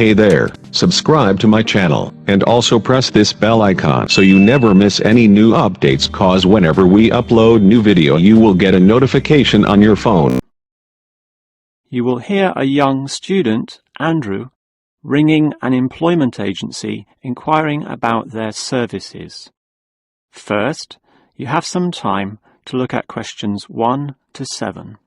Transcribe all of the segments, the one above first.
Hey there, subscribe to my channel, and also press this bell icon so you never miss any new updates, cause whenever we upload new video you will get a notification on your phone. You will hear a young student, Andrew, ringing an employment agency inquiring about their services. First, you have some time to look at questions 1 to 7.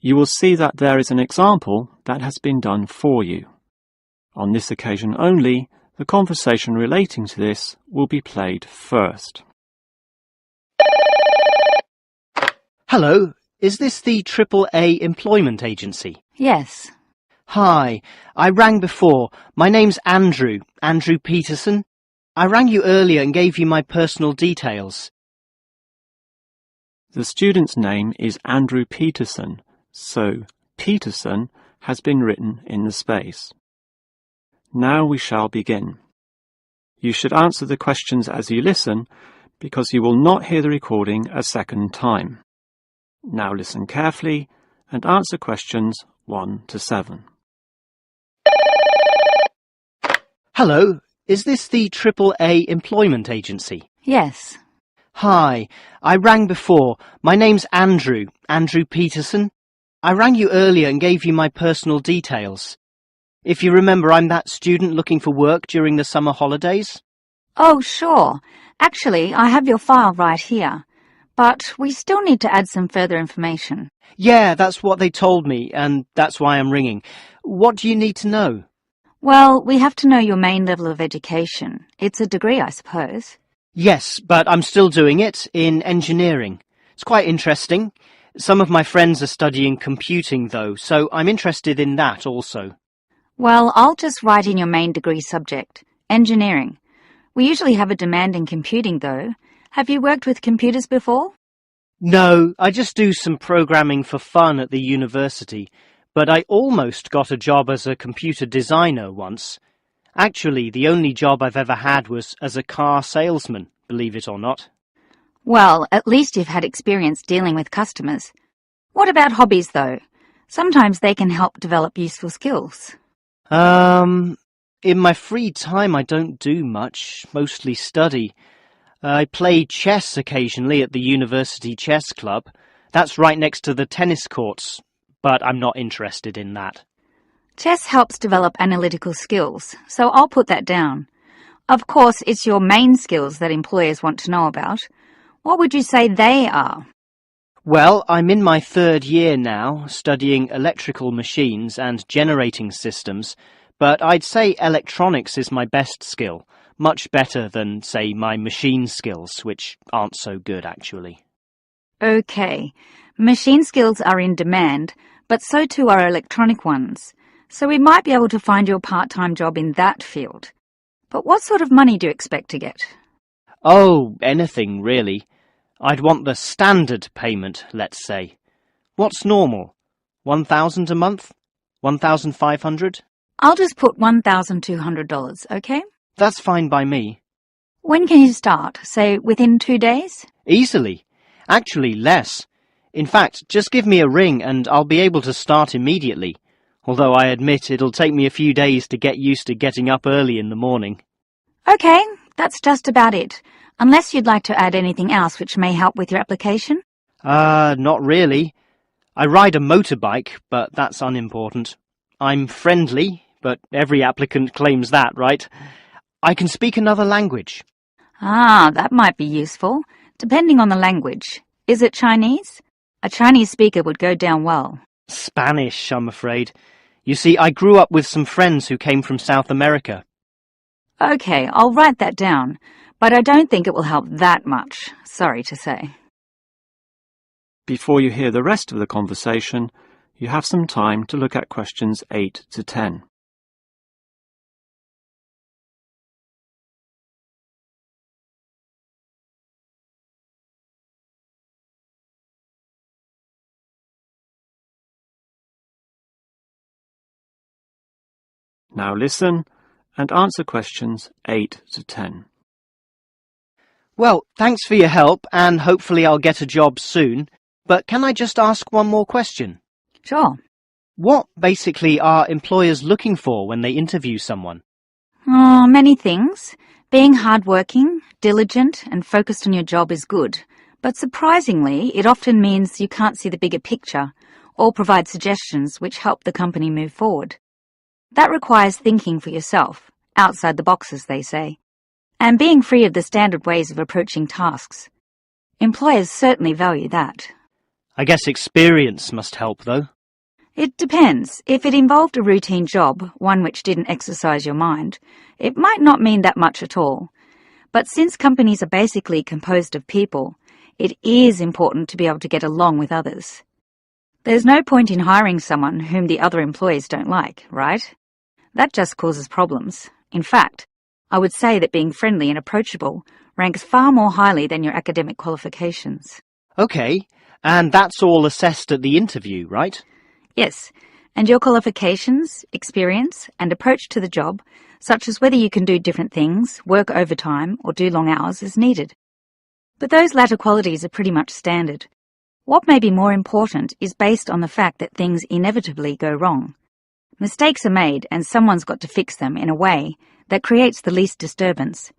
You will see that there is an example that has been done for you. On this occasion only, the conversation relating to this will be played first. Hello, is this the AAA employment agency? Yes. Hi, I rang before. My name's Andrew Peterson. I rang you earlier and gave you my personal details. The student's name is Andrew Peterson, so Peterson has been written in the space. Now we shall begin. You should answer the questions as you listen, because you will not hear the recording a second time. Now listen carefully and answer questions 1 to 7. Hello, is this the AAA employment agency? Yes. Hi, I rang before. My name's Andrew Peterson. I rang you earlier and gave you my personal details. If you remember, I'm that student looking for work during the summer holidays. Oh, sure. Actually, I have your file right here. But we still need to add some further information. Yeah, that's what they told me, and that's why I'm ringing. What do you need to know? Well, we have to know your main level of education. It's a degree, I suppose. Yes, but I'm still doing it in engineering. It's quite interesting. Some of my friends are studying computing, though, so I'm interested in that also. Well, I'll just write in your main degree subject, engineering. We usually have a demand in computing, though. Have you worked with computers before? No, I just do some programming for fun at the university, but I almost got a job as a computer designer once. Actually, the only job I've ever had was as a car salesman, believe it or not. Well, at least you've had experience dealing with customers. What about hobbies, though? Sometimes they can help develop useful skills. In my free time I don't do much, mostly study. I play chess occasionally at the university chess club. That's right next to the tennis courts, but I'm not interested in that. Chess helps develop analytical skills, so I'll put that down. Of course, it's your main skills that employers want to know about. What would you say they are? Well, I'm in my 3rd year now, studying electrical machines and generating systems, but I'd say electronics is my best skill, much better than, say, my machine skills, which aren't so good, actually. Okay, machine skills are in demand, but so too are electronic ones. So we might be able to find you a part-time job in that field. But what sort of money do you expect to get? Oh, anything, really. I'd want the standard payment, let's say. What's normal? 1,000 a month? 1,500? I'll just put $1,200, okay? That's fine by me. When can you start? Say, within 2 days? Easily. Actually, less. In fact, just give me a ring and I'll be able to start immediately. Although I admit it'll take me a few days to get used to getting up early in the morning. Okay, that's just about it. Unless you'd like to add anything else which may help with your application? Not really. I ride a motorbike, but that's unimportant. I'm friendly, but every applicant claims that, right? I can speak another language. Ah, that might be useful, depending on the language. Is it Chinese? A Chinese speaker would go down well. Spanish, I'm afraid. You see, I grew up with some friends who came from South America. Okay, I'll write that down, but I don't think it will help that much, sorry to say. Before you hear the rest of the conversation, you have some time to look at questions 8 to 10. Now listen and answer questions 8 to 10. Well, thanks for your help, and hopefully I'll get a job soon. But can I just ask one more question? Sure. What basically are employers looking for when they interview someone? Oh, many things. Being hardworking, diligent, and focused on your job is good. But surprisingly, it often means you can't see the bigger picture or provide suggestions which help the company move forward. That requires thinking for yourself, outside the box, as they say, and being free of the standard ways of approaching tasks. Employers certainly value that. I guess experience must help, though. It depends. If it involved a routine job, one which didn't exercise your mind, it might not mean that much at all. But since companies are basically composed of people, it is important to be able to get along with others. There's no point in hiring someone whom the other employees don't like, right? That just causes problems. In fact, I would say that being friendly and approachable ranks far more highly than your academic qualifications. Okay, and that's all assessed at the interview, right? Yes, and your qualifications, experience, and approach to the job, such as whether you can do different things, work overtime, or do long hours, is needed. But those latter qualities are pretty much standard. What may be more important is based on the fact that things inevitably go wrong. Mistakes are made, and someone's got to fix them in a way that creates the least disturbance.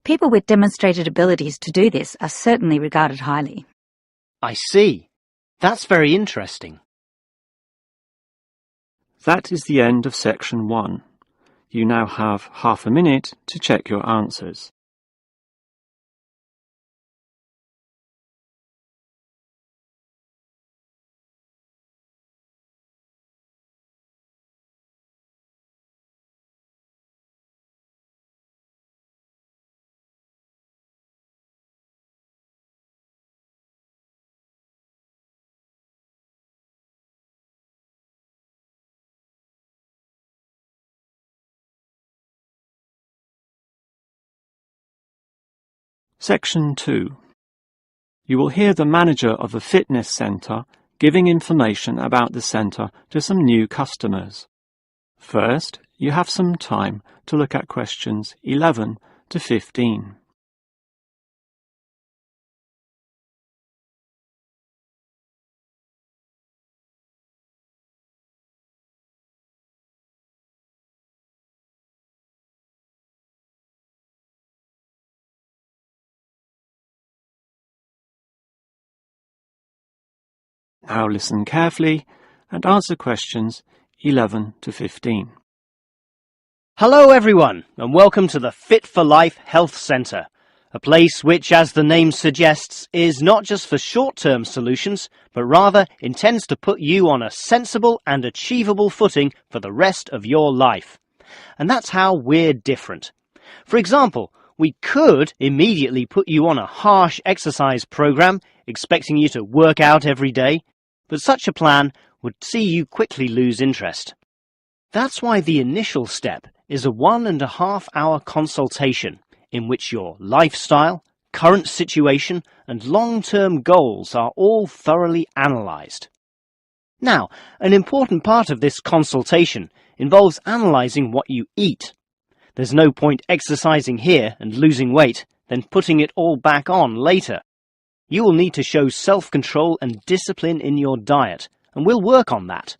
People with demonstrated abilities to do this are certainly regarded highly. I see. That's very interesting. That is the end of section 1. You now have half a minute to check your answers. Section 2. You will hear the manager of a fitness centre giving information about the centre to some new customers. First, you have some time to look at questions 11 to 15. Now listen carefully and answer questions 11 to 15. Hello everyone, and welcome to the Fit for Life Health Centre, a place which, as the name suggests, is not just for short-term solutions, but rather intends to put you on a sensible and achievable footing for the rest of your life. And that's how we're different. For example, we could immediately put you on a harsh exercise program, expecting you to work out every day, but such a plan would see you quickly lose interest. That's why the initial step is a 1.5 hour consultation in which your lifestyle, current situation, and long-term goals are all thoroughly analysed. Now, an important part of this consultation involves analysing what you eat. There's no point exercising here and losing weight, then putting it all back on later. You will need to show self-control and discipline in your diet, and we'll work on that.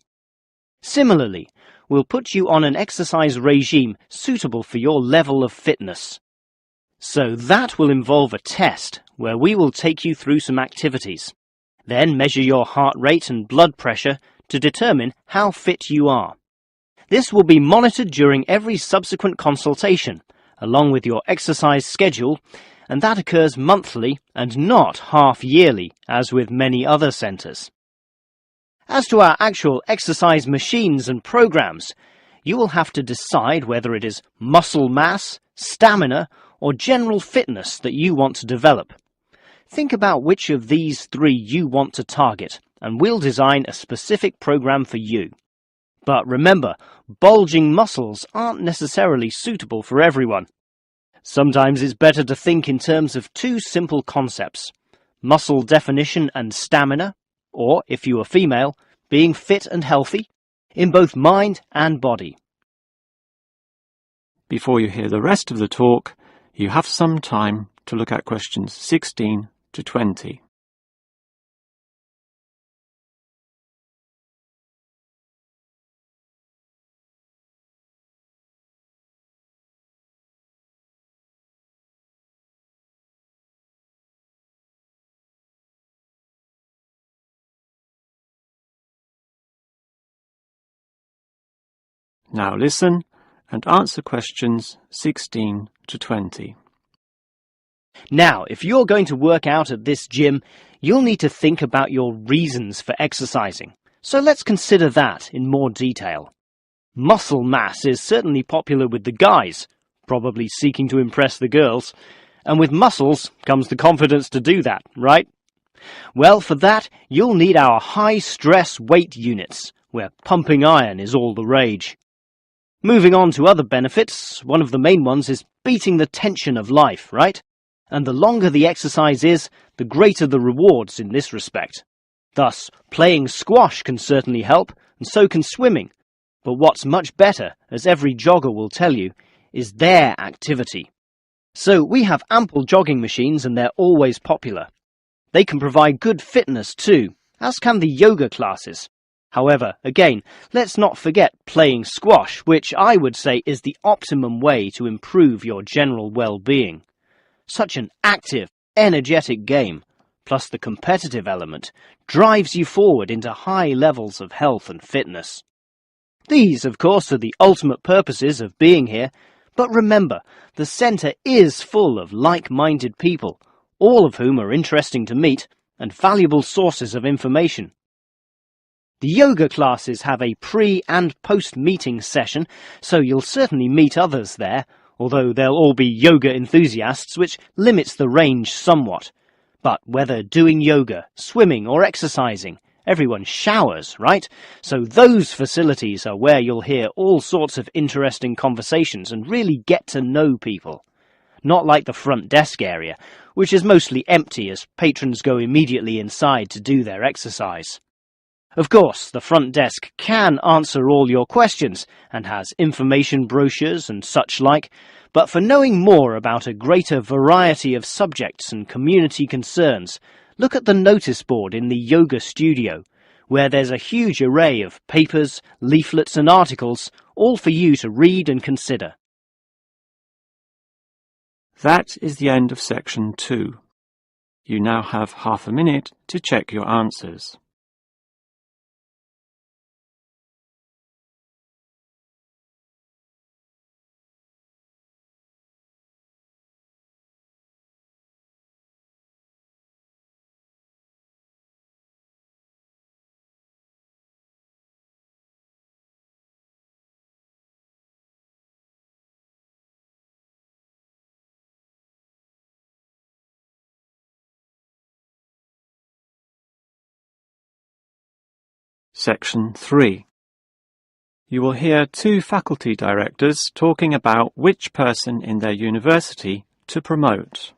Similarly, we'll put you on an exercise regime suitable for your level of fitness. So that will involve a test where we will take you through some activities, then measure your heart rate and blood pressure to determine how fit you are. This will be monitored during every subsequent consultation, along with your exercise schedule, and that occurs monthly and not half-yearly, as with many other centres. As to our actual exercise machines and programs, you will have to decide whether it is muscle mass, stamina, or general fitness that you want to develop. Think about which of these 3 you want to target, and we'll design a specific program for you. But remember, bulging muscles aren't necessarily suitable for everyone. Sometimes it's better to think in terms of 2 simple concepts: muscle definition and stamina, or, if you are female, being fit and healthy, in both mind and body. Before you hear the rest of the talk, you have some time to look at questions 16 to 20. Now listen and answer questions 16 to 20. Now, if you're going to work out at this gym, you'll need to think about your reasons for exercising. So let's consider that in more detail. Muscle mass is certainly popular with the guys, probably seeking to impress the girls. And with muscles comes the confidence to do that, right? Well, for that, you'll need our high-stress weight units, where pumping iron is all the rage. Moving on to other benefits, one of the main ones is beating the tension of life, right? And the longer the exercise is, the greater the rewards in this respect. Thus, playing squash can certainly help, and so can swimming. But what's much better, as every jogger will tell you, is their activity. So we have ample jogging machines and they're always popular. They can provide good fitness too, as can the yoga classes. However, again, let's not forget playing squash, which I would say is the optimum way to improve your general well-being. Such an active, energetic game, plus the competitive element, drives you forward into high levels of health and fitness. These, of course, are the ultimate purposes of being here, but remember, the centre is full of like-minded people, all of whom are interesting to meet and valuable sources of information. The yoga classes have a pre- and post-meeting session, so you'll certainly meet others there, although they'll all be yoga enthusiasts, which limits the range somewhat. But whether doing yoga, swimming or exercising, everyone showers, right? So those facilities are where you'll hear all sorts of interesting conversations and really get to know people. Not like the front desk area, which is mostly empty as patrons go immediately inside to do their exercise. Of course, the front desk can answer all your questions and has information brochures and such like, but for knowing more about a greater variety of subjects and community concerns, look at the notice board in the yoga studio, where there's a huge array of papers, leaflets and articles, all for you to read and consider. That is the end of section 2. You now have half a minute to check your answers. Section 3. You will hear 2 faculty directors talking about which person in their university to promote.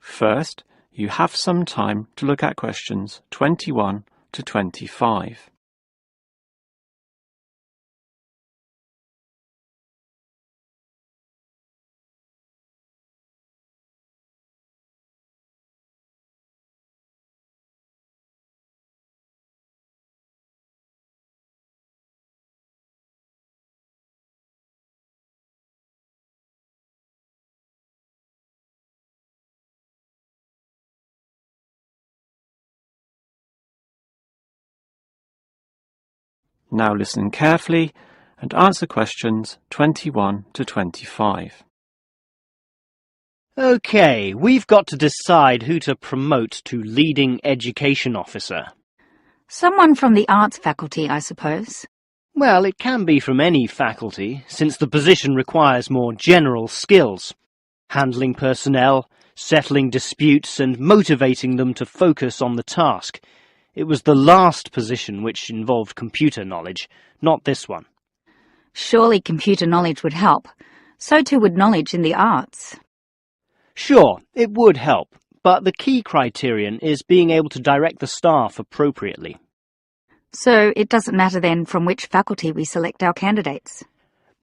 First, you have some time to look at questions 21 to 25. Now listen carefully and answer questions 21 to 25. Okay, we've got to decide who to promote to leading education officer. Someone from the arts faculty, I suppose. Well, it can be from any faculty, since the position requires more general skills. Handling personnel, settling disputes and motivating them to focus on the task. It was the last position which involved computer knowledge, not this one. Surely computer knowledge would help. So too would knowledge in the arts. Sure, it would help, but the key criterion is being able to direct the staff appropriately. So it doesn't matter then from which faculty we select our candidates.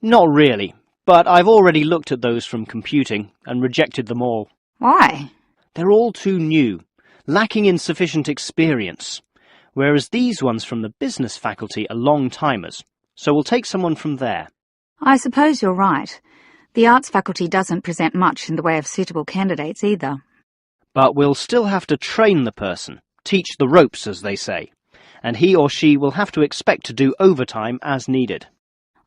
Not really, But I've already looked at those from computing and rejected them all. Why? They're all too new, lacking in sufficient experience, whereas these ones from the business faculty are long-timers, so we'll take someone from there. I suppose you're right. The arts faculty doesn't present much in the way of suitable candidates either. But we'll still have to train the person, teach the ropes, as they say, and he or she will have to expect to do overtime as needed.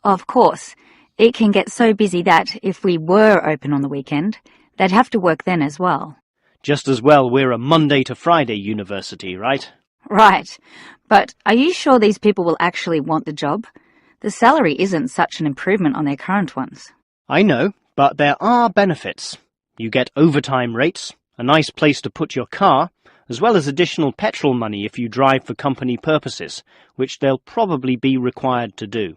Of course, it can get so busy that, if we were open on the weekend, they'd have to work then as well. Just as well we're a Monday to Friday university, right? Right. But are you sure these people will actually want the job? The salary isn't such an improvement on their current ones. I know, but there are benefits. You get overtime rates, a nice place to put your car, as well as additional petrol money if you drive for company purposes, which they'll probably be required to do.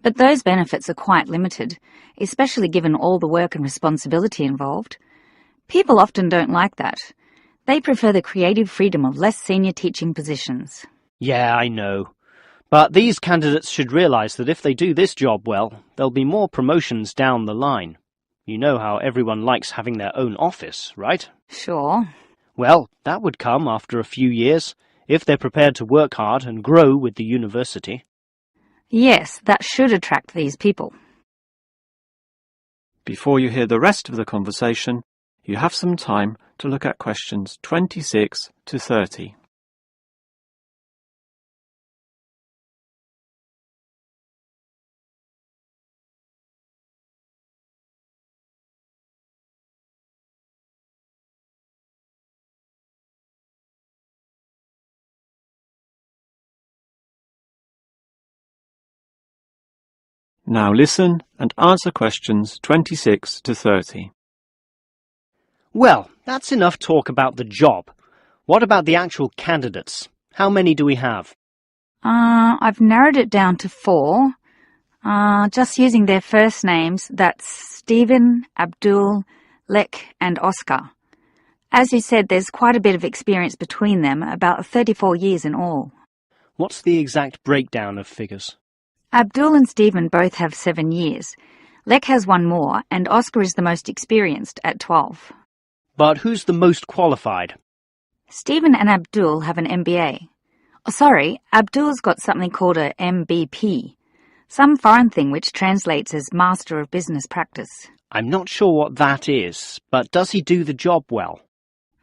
But those benefits are quite limited, especially given all the work and responsibility involved. People often don't like that. They prefer the creative freedom of less senior teaching positions. Yeah, I know. But these candidates should realise that if they do this job well, there'll be more promotions down the line. You know how everyone likes having their own office, right? Sure. Well, that would come after a few years, if they're prepared to work hard and grow with the university. Yes, that should attract these people. Before you hear the rest of the conversation, you have some time to look at questions 26 to 30. Now listen and answer questions 26 to 30. Well, that's enough talk about the job. What about the actual candidates? How many do we have? I've narrowed it down to 4. Just using their first names, that's Stephen, Abdul, Lek and Oscar. As you said, there's quite a bit of experience between them, about 34 years in all. What's the exact breakdown of figures? Abdul and Stephen both have 7 years. Lek has 1 more, and Oscar is the most experienced at 12. But who's the most qualified? Stephen and Abdul have an MBA. Oh, sorry, Abdul's got something called a MBP, some foreign thing which translates as Master of Business Practice. I'm not sure what that is, but does he do the job well?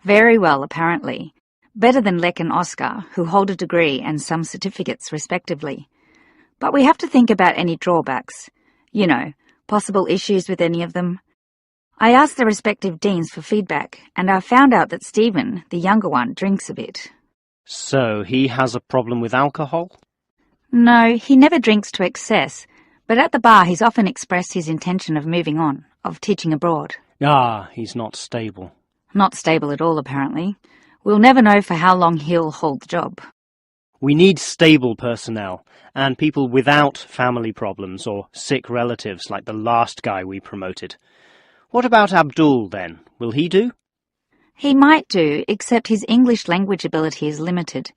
Very well, apparently. Better than Lek and Oscar, who hold a degree and some certificates respectively. But we have to think about any drawbacks. You know, possible issues with any of them. I asked the respective deans for feedback, and I found out that Stephen, the younger one, drinks a bit. So he has a problem with alcohol? No, he never drinks to excess, but at the bar he's often expressed his intention of moving on, of teaching abroad. Ah, he's not stable. Not stable at all, apparently. We'll never know for how long he'll hold the job. We need stable personnel, and people without family problems or sick relatives like the last guy we promoted. What about Abdul, then? Will he do? He might do, except his English language ability is limited.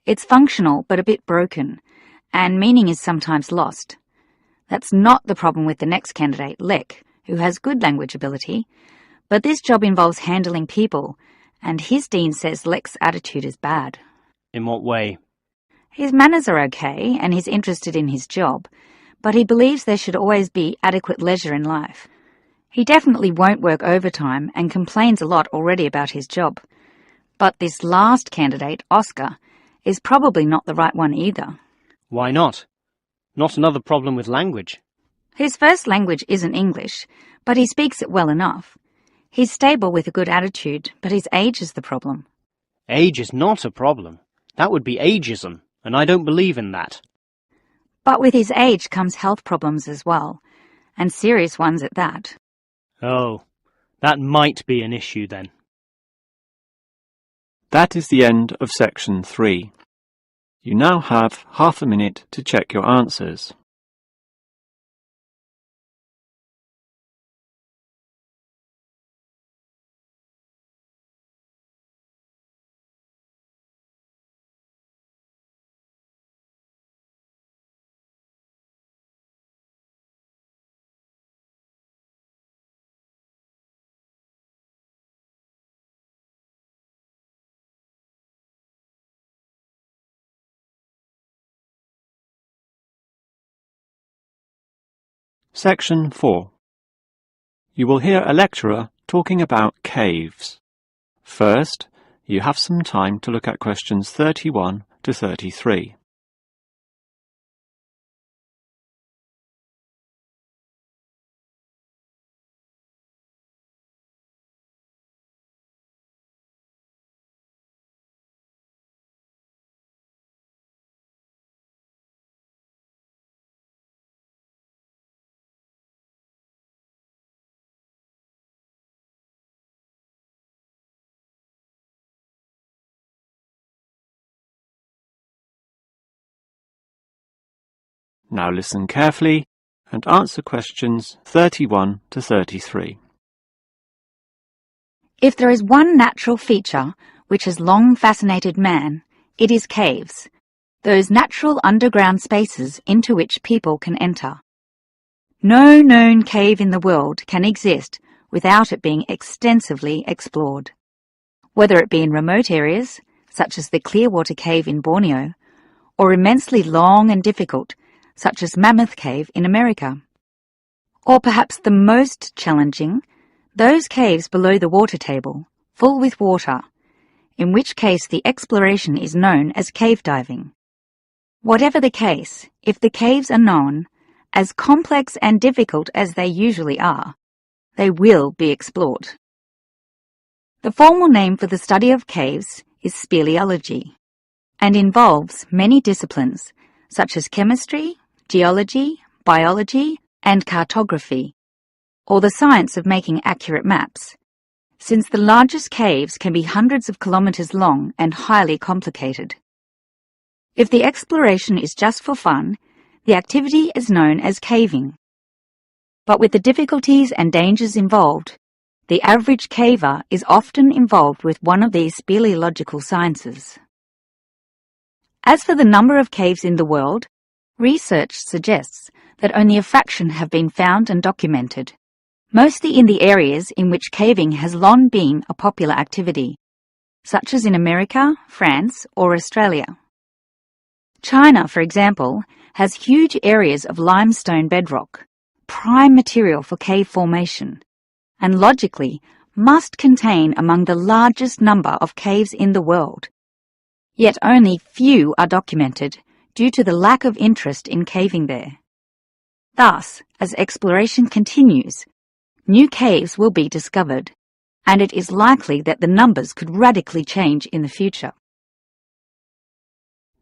It's functional, but a bit broken, and meaning is sometimes lost. That's not the problem with the next candidate, Lek, who has good language ability, but this job involves handling people, and his dean says Lek's attitude is bad. In what way? His manners are okay, and he's interested in his job, but he believes there should always be adequate leisure in life. He definitely won't work overtime and complains a lot already about his job. But this last candidate, Oscar, is probably not the right one either. Why not? Not another problem with language. His first language isn't English, but he speaks it well enough. He's stable with a good attitude, but his age is the problem. Age is not a problem. That would be ageism, and I don't believe in that. But with his age comes health problems as well, and serious ones at that. Oh, that might be an issue then. That is the end of section 3. You now have half a minute to check your answers. Section 4. You will hear a lecturer talking about caves. First, you have some time to look at questions 31 to 33. Now listen carefully and answer questions 31 to 33. If there is one natural feature which has long fascinated man, it is caves, those natural underground spaces into which people can enter. No known cave in the world can exist without it being extensively explored. Whether it be in remote areas, such as the Clearwater Cave in Borneo, or immensely long and difficult, such as Mammoth Cave in America. Or perhaps the most challenging, those caves below the water table, full with water, in which case the exploration is known as cave diving. Whatever the case, if the caves are known, as complex and difficult as they usually are, they will be explored. The formal name for the study of caves is speleology, and involves many disciplines such as chemistry, geology, biology, and cartography, or the science of making accurate maps, since the largest caves can be hundreds of kilometres long and highly complicated. If the exploration is just for fun, the activity is known as caving. But with the difficulties and dangers involved, the average caver is often involved with one of these speleological sciences. As for the number of caves in the world, research suggests that only a fraction have been found and documented, mostly in the areas in which caving has long been a popular activity, such as in America, France, or Australia. China, for example, has huge areas of limestone bedrock, prime material for cave formation, and logically must contain among the largest number of caves in the world. Yet only few are documented due to the lack of interest in caving there. Thus, as exploration continues, new caves will be discovered, and it is likely that the numbers could radically change in the future.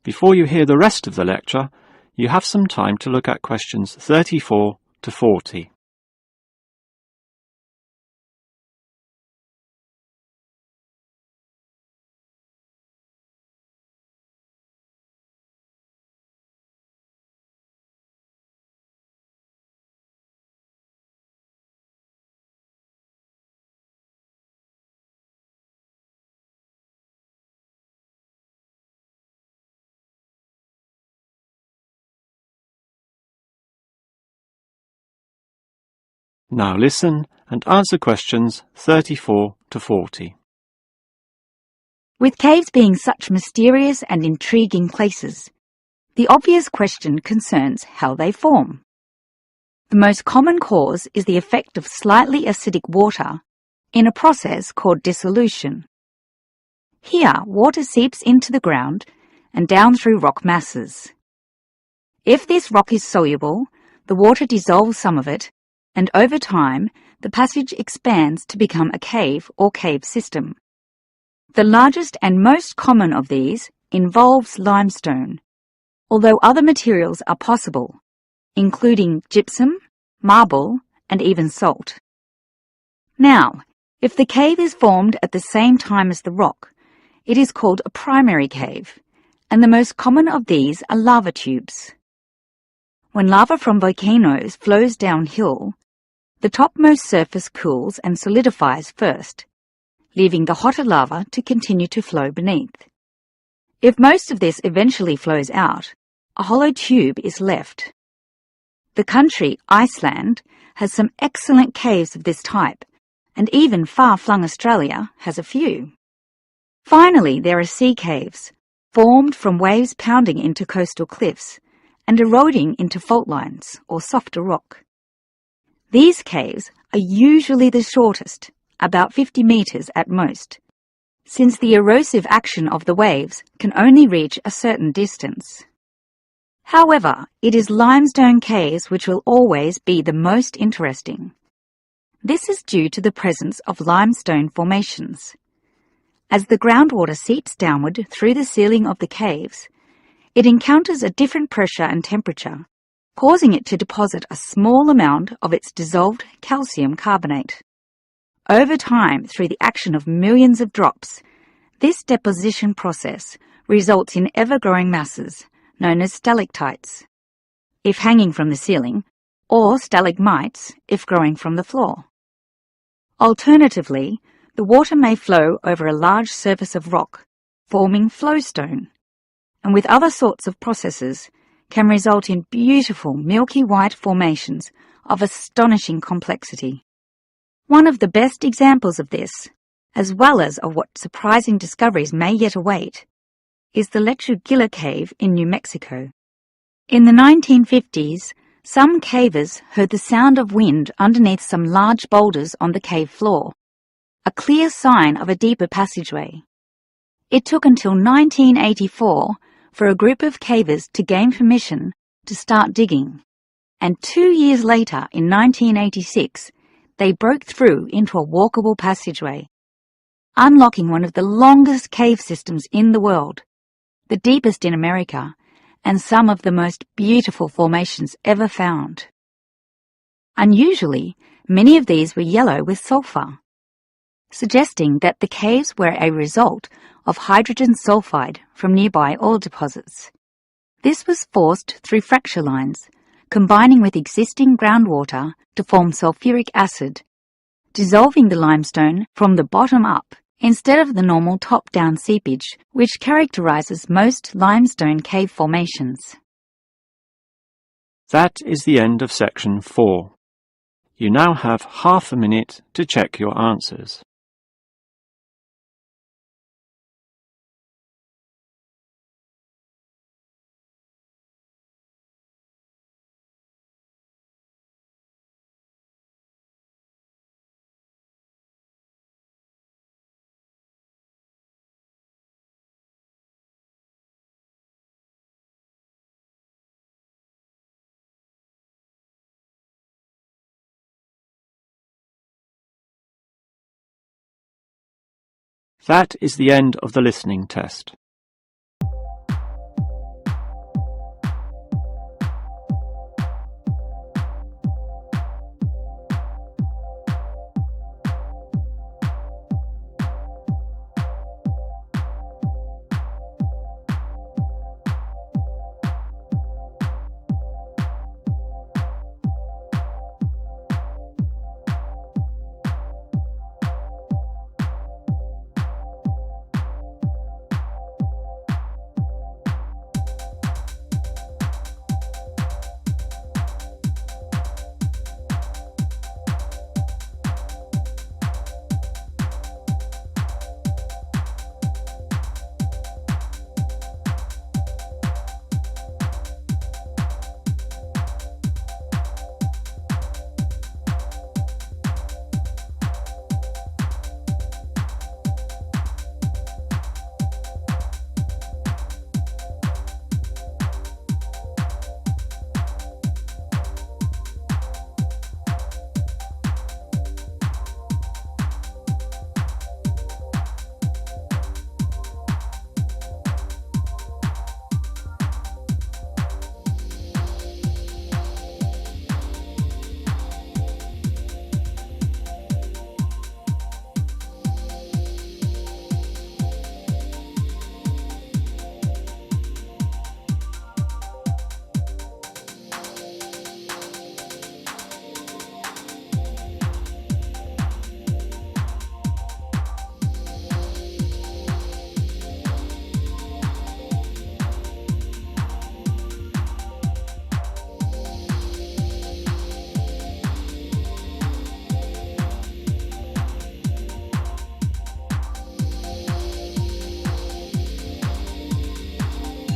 Before you hear the rest of the lecture, you have some time to look at questions 34 to 40. Now listen and answer questions 34 to 40. With caves being such mysterious and intriguing places, the obvious question concerns how they form. The most common cause is the effect of slightly acidic water in a process called dissolution. Here, water seeps into the ground and down through rock masses. If this rock is soluble, the water dissolves some of it, and over time, the passage expands to become a cave or cave system. The largest and most common of these involves limestone, although other materials are possible, including gypsum, marble, and even salt. Now, if the cave is formed at the same time as the rock, it is called a primary cave, and the most common of these are lava tubes. When lava from volcanoes flows downhill, the topmost surface cools and solidifies first, leaving the hotter lava to continue to flow beneath. If most of this eventually flows out, a hollow tube is left. The country, Iceland, has some excellent caves of this type, and even far-flung Australia has a few. Finally, there are sea caves, formed from waves pounding into coastal cliffs and eroding into fault lines or softer rock. These caves are usually the shortest, about 50 metres at most, since the erosive action of the waves can only reach a certain distance. However, it is limestone caves which will always be the most interesting. This is due to the presence of limestone formations. As the groundwater seeps downward through the ceiling of the caves, it encounters a different pressure and temperature, causing it to deposit a small amount of its dissolved calcium carbonate. Over time, through the action of millions of drops, this deposition process results in ever-growing masses, known as stalactites, if hanging from the ceiling, or stalagmites, if growing from the floor. Alternatively, the water may flow over a large surface of rock, forming flowstone, and with other sorts of processes, can result in beautiful milky white formations of astonishing complexity. One of the best examples of this, as well as of what surprising discoveries may yet await, is the Lechuguilla Cave in New Mexico. In the 1950s, some cavers heard the sound of wind underneath some large boulders on the cave floor, a clear sign of a deeper passageway. It took until 1984 for a group of cavers to gain permission to start digging, and 2 years later, in 1986, they broke through into a walkable passageway, unlocking one of the longest cave systems in the world, the deepest in America, and some of the most beautiful formations ever found. Unusually, many of these were yellow with sulfur, suggesting that the caves were a result of hydrogen sulfide from nearby oil deposits. This was forced through fracture lines, combining with existing groundwater to form sulfuric acid, dissolving the limestone from the bottom up instead of the normal top-down seepage which characterizes most limestone cave formations. That is the end of section 4. You now have half a minute to check your answers. That is the end of the listening test.